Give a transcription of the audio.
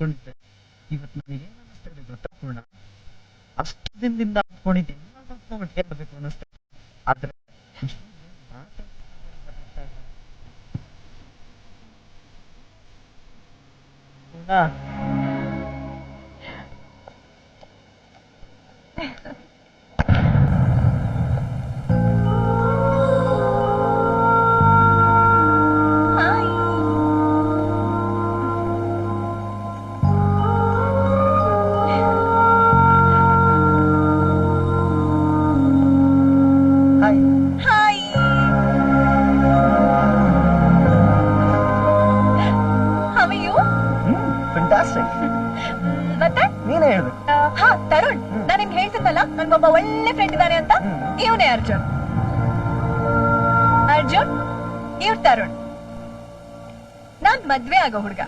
ಅನ್ಕೊಂಡಿದ್ದೆ. ಇವತ್ತು ನನಗೆ ಏನ್ ಅನ್ನಿಸ್ತಾ ಇದೆ ಗೊತ್ತಾ ಪೂರ್ಣ? ಅಷ್ಟು ದಿನದಿಂದ ಅನ್ಕೊಂಡಿದ್ದೆ ಇನ್ನೂ ಸ್ವಲ್ಪ ಮಟ್ಟಿಗೆ ಬರ್ಬೇಕು ಅನ್ನಿಸ್ತಾ ಇದೆ. ಆದ್ರೆ ಇಷ್ಟೊಂದು ಮಾತಾಡ್ತಿದ್ದಾರೆ ಗೊತ್ತಾ ಇಲ್ಲ. ಪೂರ್ಣ, hi. Hi. Hi. How are you? Fantastic. ಮತ್ತೆ ನೀನೇ ಹೇಳ್ಬೇಕು. ಹಾ ತರುಣ್, ನಾನು ನಿಮ್ಗೆ ಹೇಳ್ತಿದ್ದಲ್ಲ ನನ್ಗೊಬ್ಬ ಒಳ್ಳೆ ಫ್ರೆಂಡ್ ಇದ್ದಾನೆ ಅಂತ. ಇವನೇ ಅರ್ಜುನ್. ಅರ್ಜುನ್, ಇವ್ರು ತರುಣ್. ನಾನ್ ಮದ್ವೆ ಆಗೋ ಹುಡ್ಗ.